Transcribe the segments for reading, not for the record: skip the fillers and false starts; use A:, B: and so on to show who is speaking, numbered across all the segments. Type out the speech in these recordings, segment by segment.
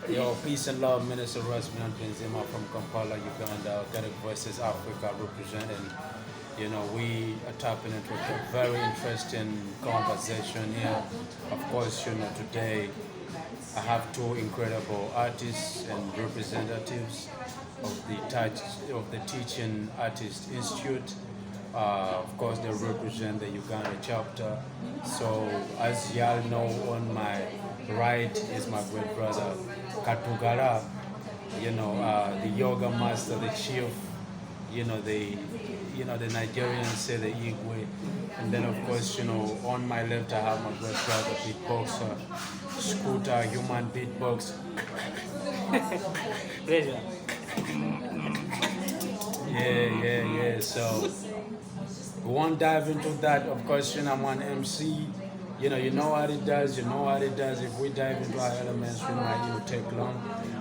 A: Yo, peace and love, Minister Rasmian Benzema from Kampala, Uganda. Organic Voices Africa representing. We are tapping into a very interesting conversation here. Of course, today I have two incredible artists and representatives of the Teaching Artist Institute. Of course, they represent the Uganda chapter. So, as y'all know, on my right is my great brother Katugara, the yoga master, the chief, the Nigerians say the Igwe. And then, of course, on my left I have my great brother beatboxer, Scooter, human beatbox.
B: Pleasure.
A: Yeah. So we won't dive into that. Of course, I'm one MC. You know what it does. You know what it does. If we dive into our elements, we might take long.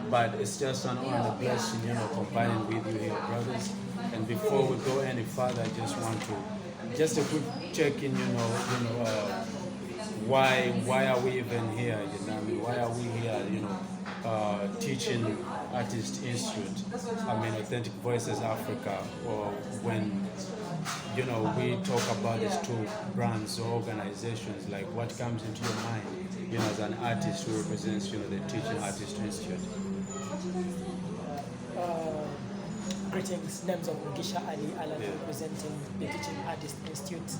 A: But it's just an honor and a blessing, combining with you here, brothers. And before we go any further, I just want to just a quick check in. Why are we even here? Why are we here? Teaching Artist Institute. Authentic Voices Africa. Or when we talk about these two brands or organizations, like what comes into your mind, as an artist who represents, the Teaching Artist Institute.
B: Greetings, names of Mugisha Ali Alan, representing the Teaching Artist Institute,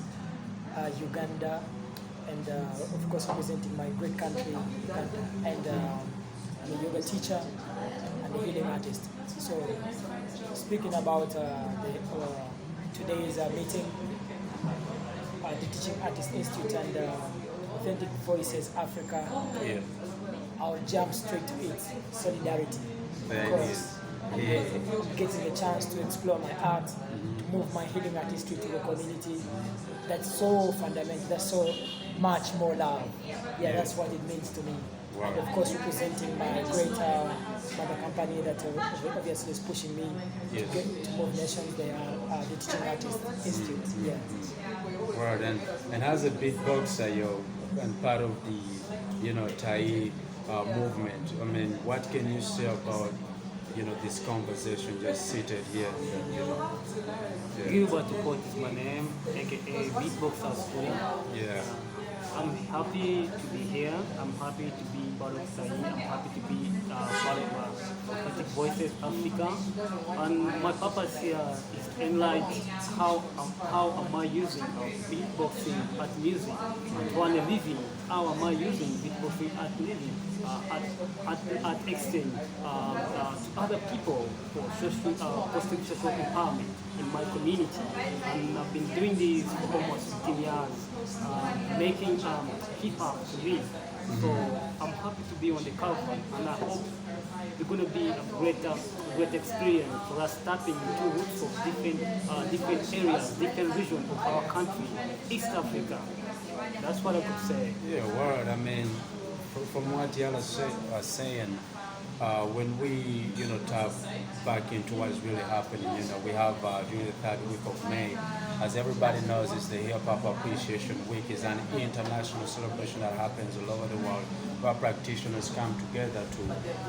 B: Uganda, and of course representing my great country, Uganda, and I'm a yoga teacher and a healing artist. So, speaking about today's meeting, the Teaching Artist Institute and Authentic Voices Africa, I'll jump straight to it, solidarity. Because I'm getting a chance to explore my art, to move my healing artistry to the community. That's so fundamental, that's so much more love. That's what it means to me. Wow. And of course representing my great mother company that obviously is pushing me to move nations. They are the Teaching Artist Institute.
A: Right, and as a beatboxer, and part of the TAI movement, what can you say about this conversation just seated here?
C: Gilbert Court is my name, aka Beatboxer School. I'm happy to be here. I'm happy to be part of TAI. I'm happy to be part of Authentic Voices Africa. And my purpose here is to enlighten how am I using beatboxing at music to earn a living. How am I using beatboxing at living at extent to other people for positive social empowerment in my community. And I've been doing this for almost 15 years, making hip hop to live. So I'm happy to be on the cover, and I hope it's going to be a great experience for us tapping into roots of different areas, different regions of our country, East Africa. That's what I could say.
A: Word. From what y'all are saying, when we tap back into what's really happening, we have during the third week of May, as everybody knows, it's the Hip Hop Appreciation Week. It's an international celebration that happens all over the world, where practitioners come together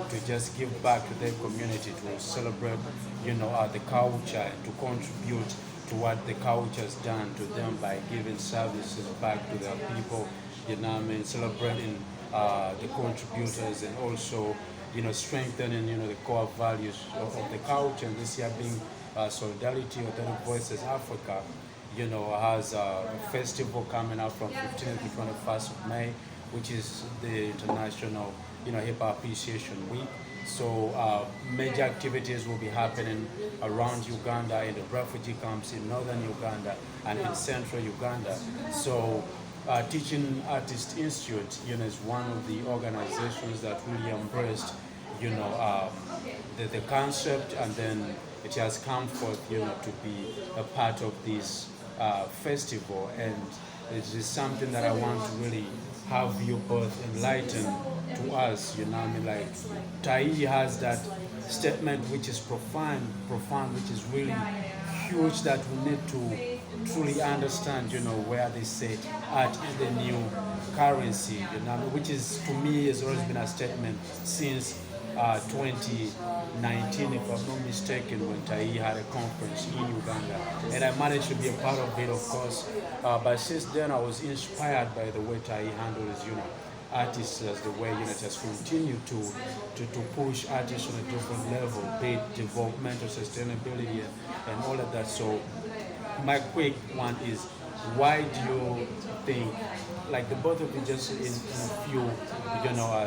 A: to just give back to their community, to celebrate the culture, and to contribute to what the culture has done to them by giving services back to their people. Celebrating the contributors, and also strengthening the core values of the culture. And this year being Solidarity, Authentic Voices Africa, has a festival coming up from 15th to 21st of May, which is the International Hip Hop Appreciation Week. So major activities will be happening around Uganda, in the refugee camps in northern Uganda and in central Uganda. So Teaching Artist Institute, is one of the organizations that really embraced, the concept, and then it has come forth, to be a part of this festival. And it is something that I want to really have you both enlighten to us. Like TAI has that statement which is profound, which is really huge, that we need to truly understand, where they say art is the new currency, which is to me has always been a statement since 2019, if I'm not mistaken, when TAI had a conference in Uganda, and I managed to be a part of it, of course. But since then, I was inspired by the way TAI handles, artists, as the way it has continued to push artists on a different level, be it developmental sustainability and all of that. So my quick one is, why do you think, like the both of you just in a few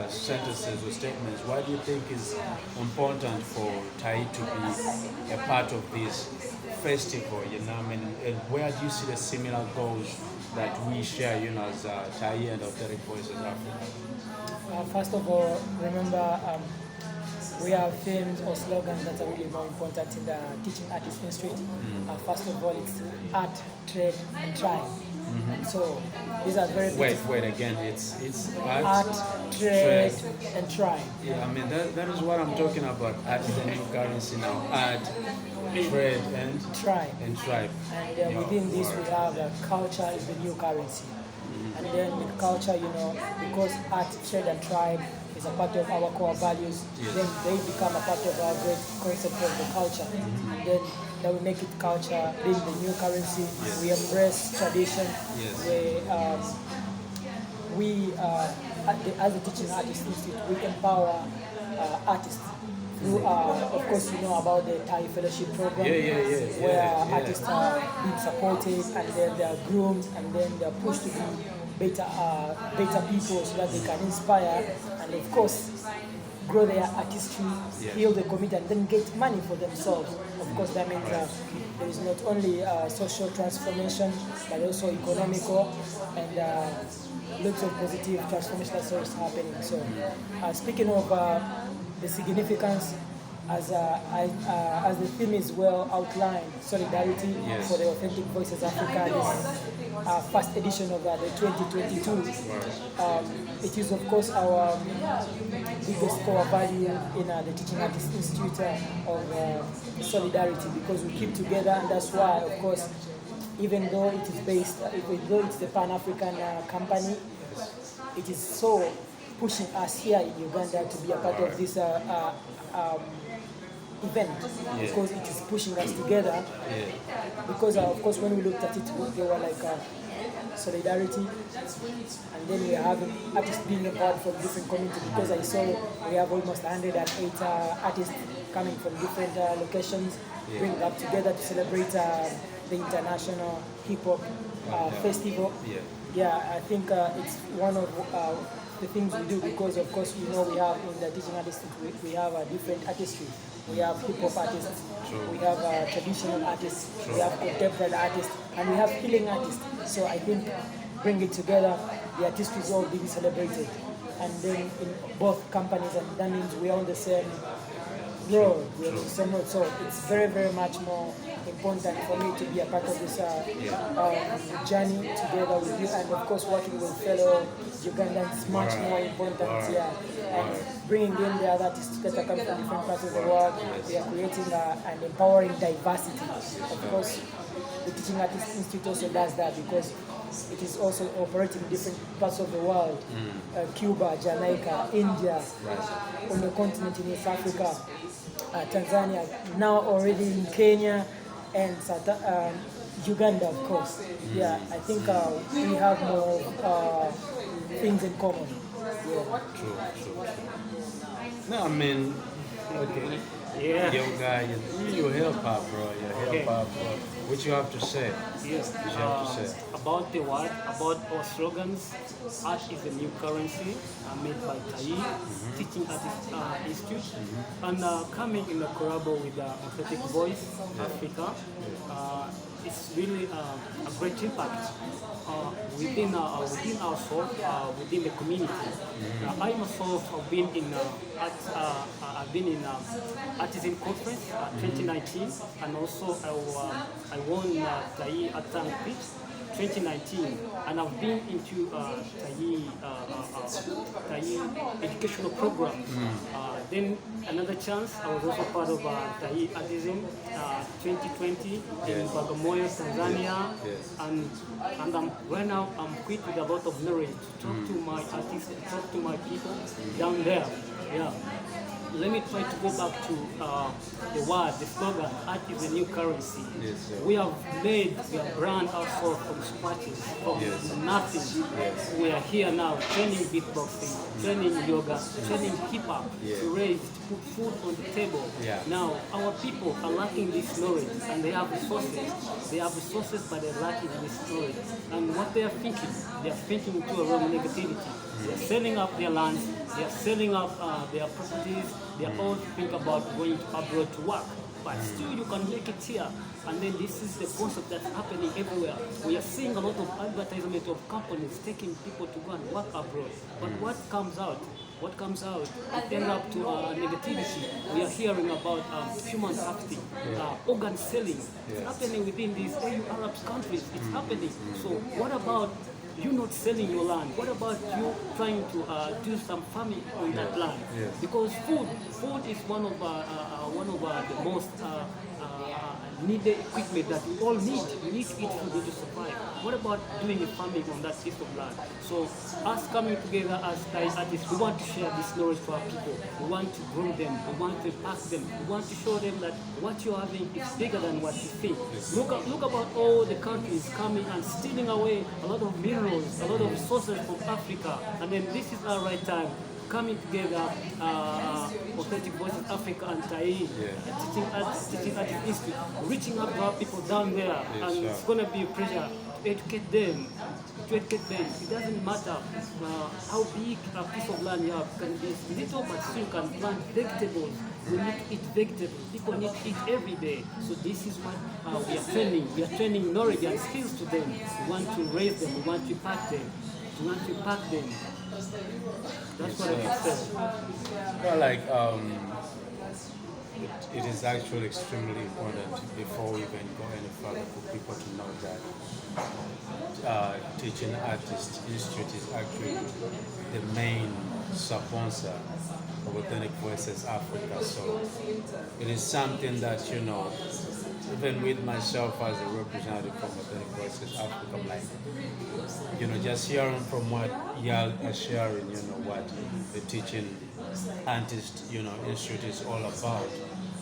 A: sentences or statements, why do you think it's important for TAI to be a part of this festival, and where do you see the similar goals that we share, as TAI and Authentic Voices Africa?
B: First of all, remember, we have themes or slogans that are really more important in the Teaching Artist Institute. First of all, it's art, trade, and tribe. So these are very
A: wait again. It's
B: art, trade, and tribe.
A: Yeah, I mean that is what I'm talking about. Art is the new currency now. Art, trade, and
B: tribe. And within this, we have culture is the new currency. And then with culture, because art, trade, and tribe is a part of our core values, then they become a part of our great concept of the culture. And then that we make it culture, being the new currency. We embrace tradition. We as a Teaching Artist Institute, we empower artists. Through, of course, you know about the TAI Fellowship Program, where artists are being supported, and then they're groomed, and then they're pushed to be better people so that they can inspire and, of course, grow their artistry, heal the community, and then get money for themselves. Of course, that means there is not only social transformation, but also economical and lots of positive transformation that's always happening. So, speaking of the significance, as the theme is well outlined, solidarity for the Authentic Voices Africa, this first edition of the 2022. It is, of course, our biggest core value in the Teaching Artist Institute of solidarity, because we keep together, and that's why, of course, even though it is based, even though it's a Pan-African company, it is so pushing us here in Uganda to be a part of this event, because it is pushing us together. Because of course, when we looked at it, they were like solidarity, and then we are having artists being empowered from different communities. Because I saw we have almost 108 artists coming from different locations, bringing up together to celebrate the international hip hop festival. I think it's one of the things we do, because of course we have in the Teaching Artist we have a different artistry. We have hip hop artists, we have traditional artists, we have contemporary artists, and we have healing artists. So I think bring it together, the artistry is all being celebrated, and then in both companies, and that means we are on the same road. We are on the same road. So it's very, very much more important for me to be a part of this journey together with you, and of course working with fellow Ugandans much more important here, and bringing in the other artists that are coming from different parts of the world. We are creating and empowering diversity. Of course, the Teaching Artist Institute also does that, because it is also operating in different parts of the world, Cuba, Jamaica, India, on the continent in East Africa, Tanzania, now already in Kenya, and Uganda, of course. I think we have more things in common.
A: True. No, I mean, okay. Yo, guy, you help out, bro. You help out, bro. What you have to say?
C: Yes.
A: What you have to say?
C: About the what? About our slogans. Art is the new currency made by TAI, Teaching Artist Institute, and coming in a collabo with Authentic Voice Africa. It's really a great impact within ourselves, within the community. I myself have been in Artisan Conference 2019, and also I won TAI Uganda 2019, and I've been into TAI educational program Then another chance, I was also part of TAI Artisan 2020 in Bagamoyo, Tanzania, and right now I'm equipped with a lot of knowledge to talk to my artists, to talk to my people down there. Yeah. Let me try to go back to the word, the slogan, art is the new currency.
A: Yes,
C: we have brand ourselves from scratches, from nothing. We are here now training beatboxing, training yoga, training hip-hop, to raise, to put food on the table. Now, our people are lacking this knowledge, and they have resources. They have resources, but they're lacking this knowledge. And what they are thinking into a realm of negativity. They are selling up their lands, they are selling up their properties, they are all thinking about going abroad to work. But still you can make it here. And then this is the concept that's happening everywhere. We are seeing a lot of advertisement of companies taking people to go and work abroad. But what comes out? It ends up to negativity. We are hearing about human trafficking, organ selling. It's happening within these AU Arab countries. It's happening. So what about you not selling your land? What about you trying to do some farming on that land? Because food is one of the most needed equipment that we all need. We need to eat food to survive. What about doing a farming on that piece of land? So us coming together as TAI artists, we want to share this knowledge to our people. We want to grow them. We want to impact them. We want to show them that what you're having is bigger than what you think. Look about all the countries coming and stealing away a lot of minerals, a lot of resources from Africa. And then this is our right time. Coming together, Authentic Voices Africa and TAI, Teaching Artists Institute, reaching out to our people down there, and it's going to be a pleasure to educate them. It doesn't matter how big a piece of land you have. It can be little, but still you can plant vegetables. We need to eat vegetables. People need to eat every day. So this is what we are training. We are training knowledge and skills to them. We want to raise them. We want to impact them. That's what I said.
A: Well, it is actually extremely important before we even go any further for people to know that Teaching Artists Institute is actually the main sponsor of Authentic Voices Africa. So it is something that, even with myself as a representative from Authentic Voices Africa, I'm like, just hearing from what y'all are sharing, what the Teaching Artists, Institute is all about.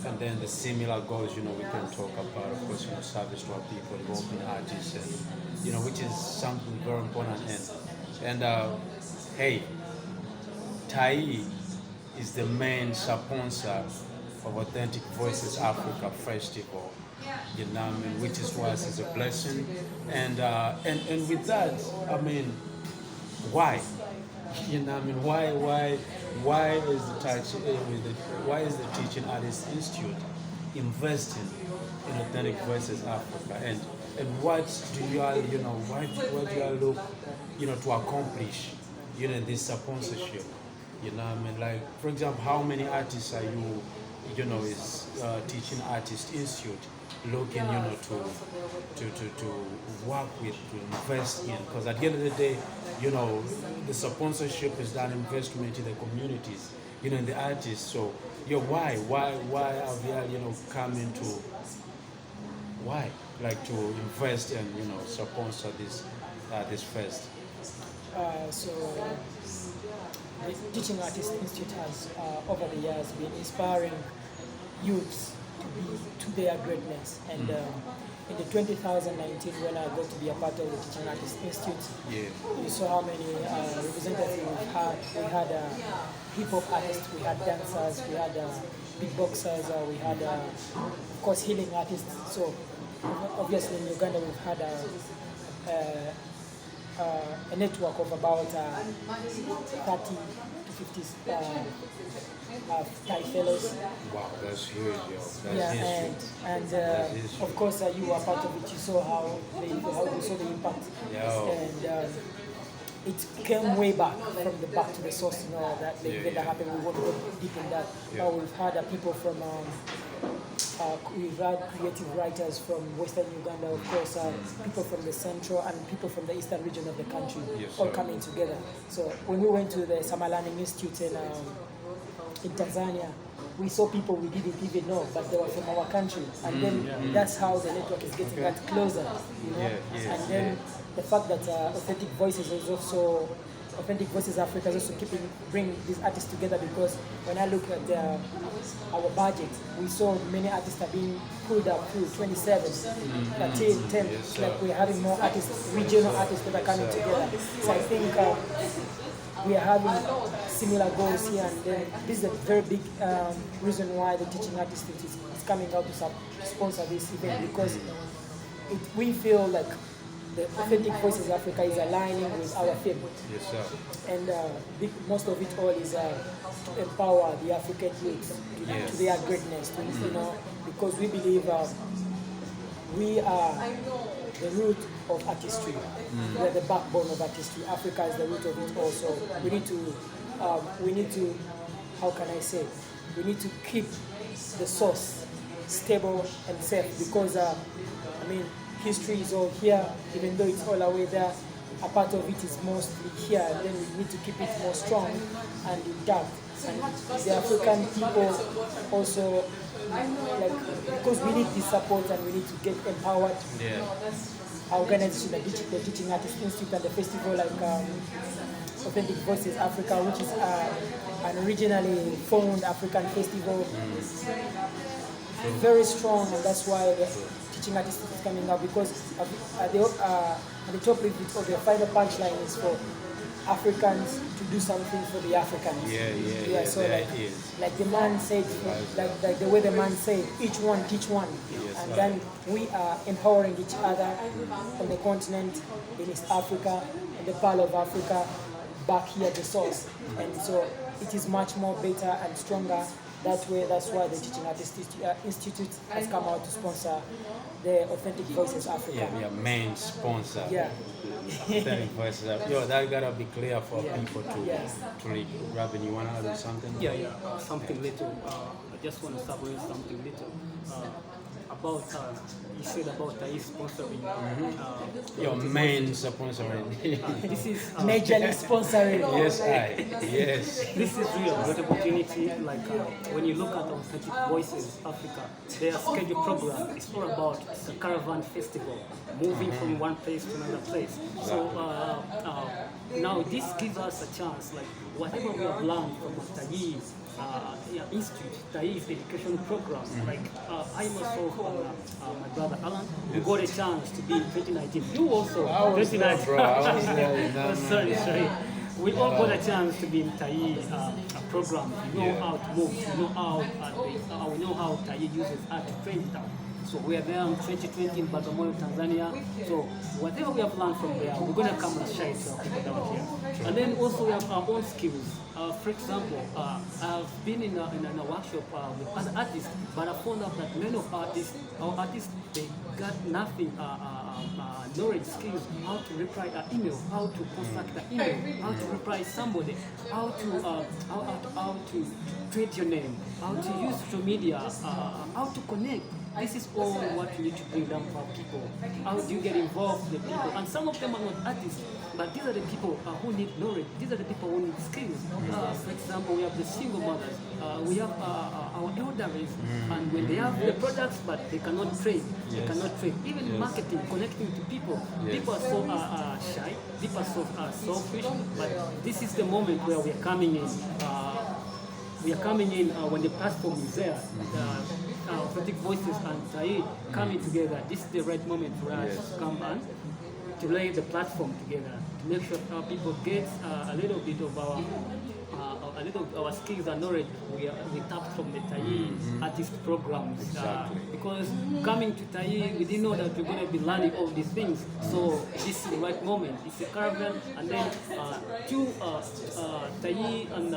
A: And then the similar goals, we can talk about, of course, service to our people, developing artists, and, which is something very important. And hey, TAI is the main sponsor of Authentic Voices Africa Festival, which is for us is a blessing. And with that, why? Why is the Teaching Artists Institute investing in Authentic Voices Africa? And what do you all, what do you all look, to accomplish, this sponsorship? Like, for example, how many artists are you, is Teaching Artists Institute looking, to work with, to invest in? Because at the end of the day, the sponsorship is that investment in the communities, in the artists. So, why are we, coming to, why, like, to invest and, sponsor this fest?
B: So, the Teaching Artists Institute has, over the years, been inspiring youths to their greatness. And in the 2019, when I got to be a part of the Teaching Artists Institute, you saw how many representatives we had. We had hip-hop artists, we had dancers, we had beatboxers, we had, of course, healing artists. So obviously in Uganda we've had a network of about 30 to 50 TAI fellows.
A: Wow, that's huge, yo.
B: And of course you were part of it. You saw how you saw the impact. And it came way back from the back to the source. That the event that happened. We won't go deep in that. But we've had people from. We've had creative writers from Western Uganda, of course, people from the central and people from the eastern region of the country, all coming together. So when we went to the Summer Learning Institute in in Tanzania, we saw people we didn't even know, but they were from our country. And then that's how the network is getting that closer, you know. And then the fact that Authentic Voices is also, Authentic Voices Africa is also bring these artists together, because when I look at our budget, we saw many artists are being pulled up through 27, 13, 10, like we're having more artists, regional artists that are coming together. So I think we are having similar goals here, and then this is a very big reason why the Teaching Artist is coming out to sponsor this event, because we feel like the Authentic Voices Africa is aligning with our theme.
A: Yes, sir.
B: And most of it all is to empower the African youth to their greatness, you know, because we believe we are the root of artistry. We are the backbone of artistry. Africa is the root of it also. We need to, how can I say, we need to keep the source stable and safe, because history is all here, even though it's all away there. A part of it is mostly here, and then we need to keep it more strong and intact. And the African people also, because we need this support and we need to get empowered. Our organization, the Teaching Artist Institute, and the festival like Authentic Voices Africa, which is an originally formed African festival, very strong, and that's why the Teaching Artist is coming up, because at the top of the final punchline is for Africans to do something for the Africans. So like the man said, like the way the man said, each one teach one. And then we are empowering each other on the continent, in East Africa, in the Pearl of Africa, back here at the source. And so it is much more better and stronger that way. That's why the Teaching Artist Institute has come out to sponsor the Authentic Voices Africa.
A: Yeah, main sponsor. Authentic Voices Africa. Yo, that gotta be clear for people to read. Robin, you wanna add something?
C: Something little. I just want to summarize something little. About you said about TAI sponsoring.
A: Your main sponsoring.
C: This is
B: majorly sponsoring.
A: Yes.
C: This is really a great opportunity. Like when you look at Authentic Voices Africa, their scheduled program is all about the caravan festival, moving from one place to another place. So now this gives us a chance, like whatever we have learned from TAI Institute, TAI's education program. Like I myself, my brother Alan, we got a chance to be in 2019. You also, 2019.
A: Bro, I was there.
C: Sorry. We all got a chance to be in TAI program. We know how to move. We know how TAI uses art to train it out. So we are there in 2020 in Bagamoyo, Tanzania. So whatever we have learned from there, we're going to come and share it to our people down here. And then also we have our own skills. For example, I've been in a workshop with other artists, but I found out that many of our artists, they got nothing, knowledge, skills, how to reply an email, how to construct the email, how to reply somebody, how to create your name, how to use social media, how to connect. This is all what you need to bring down for people. How do you get involved with the people? And some of them are not artists, but these are the people who need knowledge. These are the people who need skills. For example, we have the single mothers. We have our elderly, and when they have the products, but they cannot trade. They cannot trade. Even marketing, connecting to people. People are so shy. People are so selfish. But this is the moment where we are coming in. When the platform is there. Authentic Voices and TAI coming together. This is the right moment for us to come and to lay the platform together, to make sure our people get a little bit of our skills and knowledge we tapped from the TAI artist programs. Because coming to TAI, we didn't know that we're going to be learning all these things. So this is the right moment. It's a caravan, and then two TAI and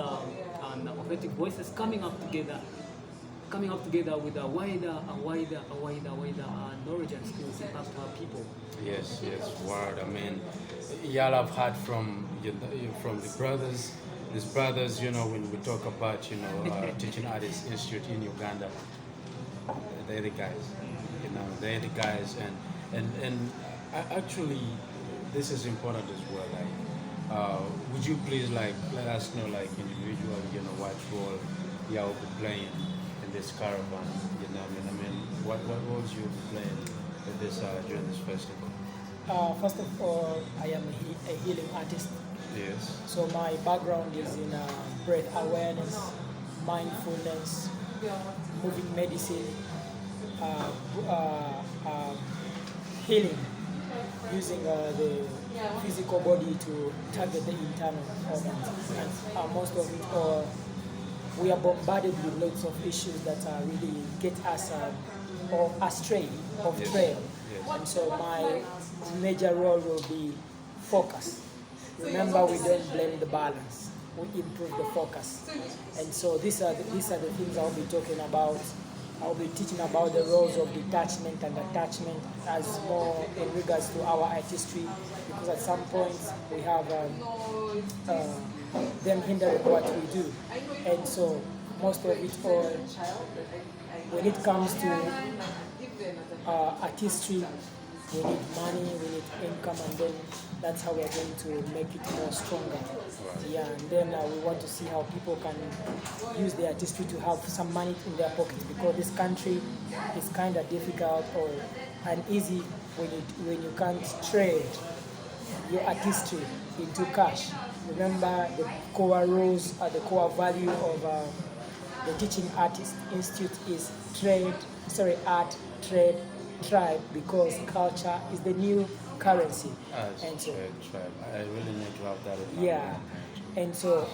C: Authentic Voices coming up together with a wider knowledge and skills impact our people.
A: Yes, word. I mean, y'all have heard from the brothers. These brothers, when we talk about, Teaching Artists Institute in Uganda, they're the guys. They're the guys, and actually, this is important as well. Like, would you please like let us know like individually, what role you will be playing in this caravan? What roles you will be playing in this during this festival?
B: First of all, I am a healing artist.
A: Yes.
B: So my background is in breath awareness, mindfulness, moving medicine, uh, healing, using the physical body to target the internal organs. And most of it, we are bombarded with lots of issues that really get us or astray off trail.
A: Yes.
B: And so my major role will be focus. Remember, we don't blame the balance. We improve the focus. And so these are the things I'll be talking about. I'll be teaching about the roles of detachment and attachment as more in regards to our artistry, because at some points we have them hindering what we do. And so most of it all, when it comes to artistry, we need money, we need income, and then that's how we are going to make it more stronger. Yeah, and then we want to see how people can use their artistry to have some money in their pockets, because this country is kind of difficult or uneasy when you can't trade your artistry into cash. Remember, the core rules, the core value of the Teaching Artist Institute is art, trade, tribe, because culture is the new currency.
A: And so, tribe. I really need to have that in my
B: yeah.
A: mind.
B: And so,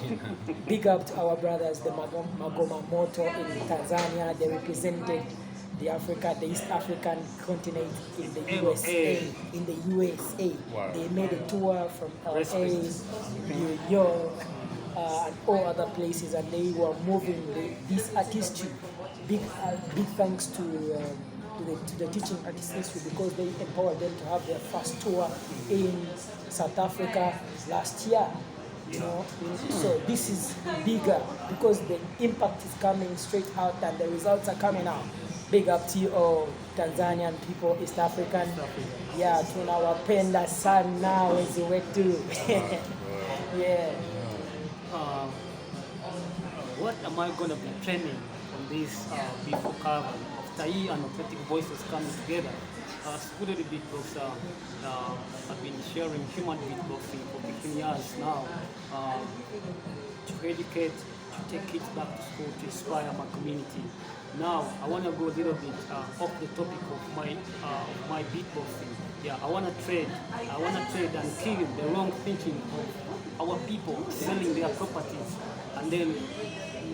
B: big up to our brothers, the Magoma Moto in Tanzania. They represented the East African continent in the USA.
A: Wow.
B: They made a tour from LA, New York, and all other places, and they were moving this artistry. Big thanks to the Teaching Artist Institute, because they empowered them to have their first tour in South Africa last year. So this is bigger because the impact is coming straight out and the results are coming out. Big up to you all, Tanzanian people, East African. Yeah, tunawapenda sana wezi wetu. Yeah.
C: What am I going to be training on this beautiful caravan of TAI and authentic voices coming together? Schooled beatboxer, I've been sharing human beatboxing for 15 years now, to educate, to take kids back to school, to inspire my community. Now, I want to go a little bit off the topic of my beatboxing. Yeah, I want to trade and kill the wrong thinking of our people selling their properties and then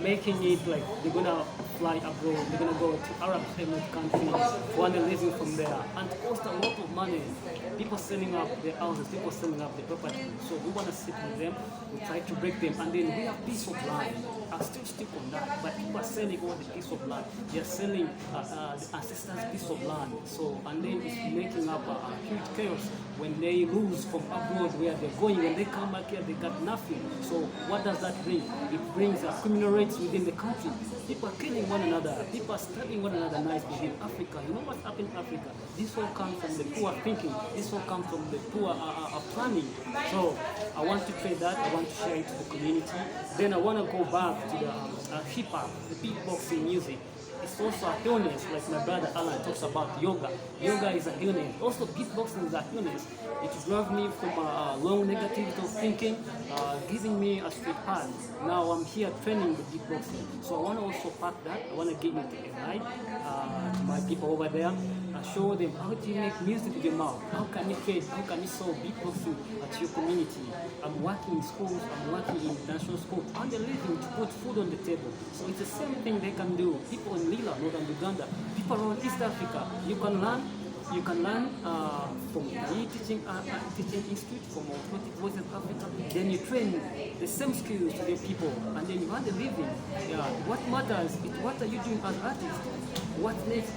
C: making it like they're gonna fly abroad, they're gonna go to Arab Emirates countries, want a living from there, and cost a lot of money. People selling up their houses, people selling up their property. So we want to sit with them, we try to break them, and then we have piece of land. I still stick on that, but people are selling all the piece of land. They are selling the ancestors' piece of land. So, and then it's making up a huge chaos when they lose from abroad where they're going. When they come back here, they got nothing. So what does that bring? It brings criminal rates within the country. People are killing one another. People are stabbing one another nice within Africa. You know what happened in Africa? This all comes from the poor thinking. This all comes from the poor planning. So I want to trade that. I want to share it to the community. Then I want to go back to the hip-hop, the beatboxing music. It's also a illness, like my brother Alan talks about yoga. Yoga is an illness. Also, beatboxing is an illness. It drives me from a long negativity of thinking, giving me a straight path. Now I'm here training the beatboxing. So I want to also pack that. I want to give it a ride to my people over there. Show them how do you make music with your mouth. How can you trade? How can you solve beatboxing at your community? I'm working in schools. I'm working in international schools. And they're living to put food on the table. So it's the same thing they can do. People in Lila, northern Uganda, people around East Africa, you can learn from the teaching institute, from Authentic Voices Africa. Then you train the same skills to the people, and then you earn a living. Yeah. What matters is what are you doing as artists? What next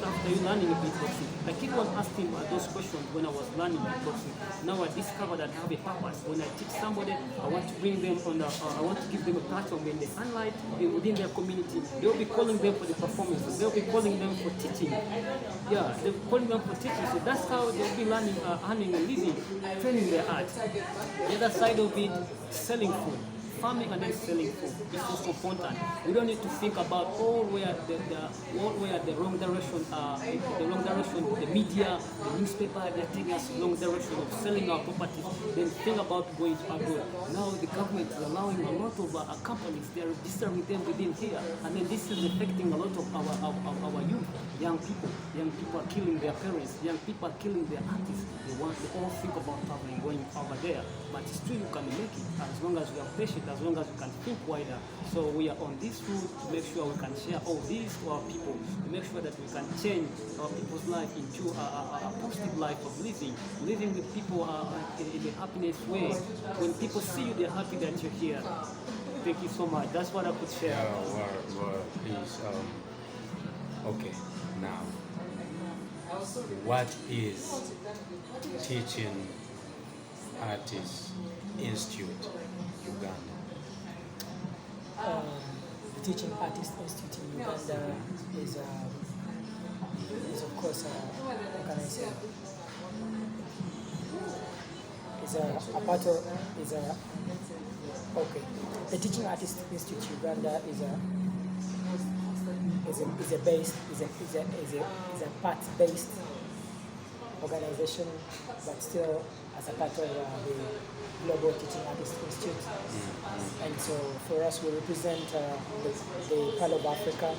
C: after you learning beatboxing? I keep on asking those questions when I was learning beatboxing. Now I discovered that I have a purpose. When I teach somebody, I want to bring them on I want to give them a platform in the sunlight within their community. They'll be calling them for the performances. They'll be calling them for teaching. Yeah. they're calling them for teachers. So that's how they'll be learning, earning a living, training their art. The other side of it, selling food. Farming and then selling food is also important. We don't need to think about where the wrong direction, the media, the newspaper, they're taking us wrong direction of selling our properties. Then think about going abroad. Now the government is allowing a lot of companies, they're registering them within here, and then this is affecting a lot of our youth, young people. Young people are killing their parents. Young people are killing their aunties. They all think about traveling, going over there. But still you can make it as long as you are patient, as long as you can think wider. So we are on this route to make sure we can share all this to our people, to make sure that we can change our people's life into a positive life of living with people in a happiness way. When people see you, they're happy that you're here. Thank you so much. That's what I could share.
A: Please. Okay, now, what is Teaching Artists Institute Uganda?
B: The Teaching Artists Institute in Uganda is of course, how can I say, okay. The Teaching Artists Institute Uganda is a part-based organization, but still as a part of the Global Teaching Artists Institute. And so for us, we represent the Pearl of Africa,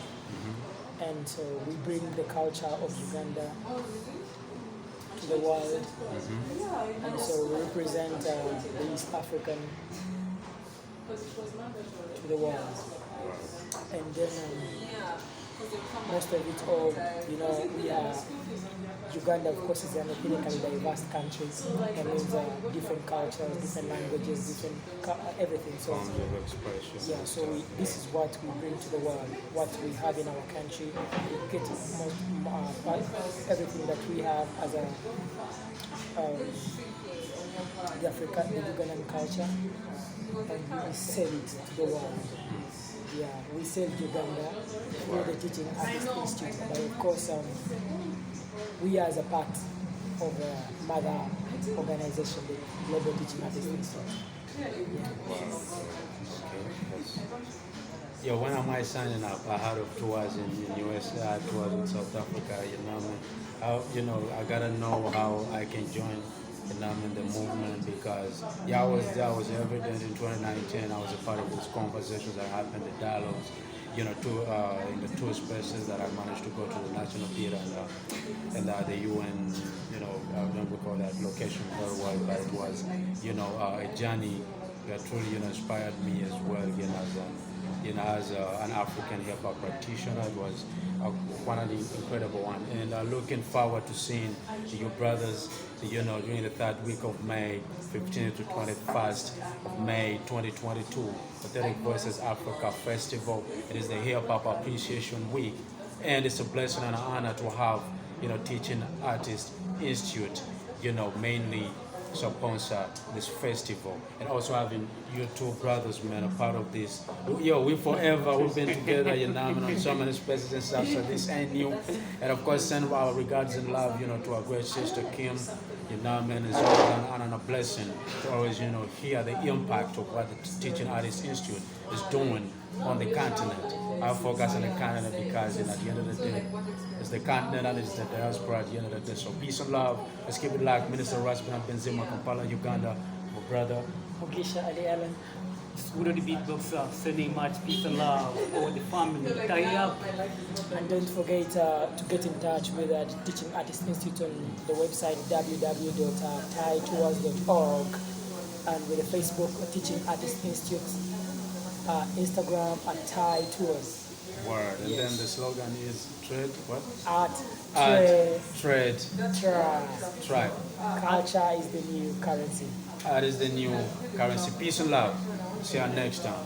B: and so we bring the culture of Uganda to the world, and so we represent the East African to the world. And then most of it all, we are, Uganda, of course, is an ethnically diverse country. That means different cultures, different languages, different everything. So, yeah, so this is what we bring to the world, what we have in our country. We get everything that we have as a the Ugandan culture, and we sell it to the world. Yeah, we sell Uganda through the Teaching Artists Institute, but of course, we as a part of the mother organization, the Global Teaching Artists Institute.
A: Yeah, when am I signing up? I heard of tours in US, tours in South Africa. I gotta know how I can join. In the movement, because I was evident in 2019. I was a part of those conversations that happened, the dialogues, in the two spaces that I managed to go to, the National Theatre and the UN, I don't recall that location very well, but it was, a journey that truly, inspired me as well, as an African hip hop practitioner. It was one of the incredible one, and looking forward to seeing your brothers, during the third week of May, 15th to 21st of May 2022, Pathetic Voices Africa Festival. It is the Hip Hop Appreciation Week, and it's a blessing and an honor to have, Teaching Artists Institute, mainly sponsor this festival, and also having you two brothers, man, a part of this. We've been together, on so many spaces and stuff, so this ain't new. And of course, send our regards and love, to our great sister Kim, it's always an honor and a blessing to always, hear the impact of what the Teaching Artists Institute is doing on the continent. I focus on the continent because, at the end of the day, it's the continent and it's the diaspora at the end of the day. So peace and love. Let's keep it like Minister Rasbina Benzema, Kampala, Uganda, my brother.
B: Mugisha Ali Allen.
C: It's good to the beatboxer, sending much peace and love for the family. TAI up.
B: And don't forget to get in touch with the Teaching Artists Institute on the website www.taitours.org, and with the Facebook Teaching Artists Institute, Instagram at TAI Tours.
A: Word. And then the slogan is trade what?
B: Trade.
A: Tribe.
B: Culture is the new currency.
A: Art is the new currency. Peace and love. See you next time.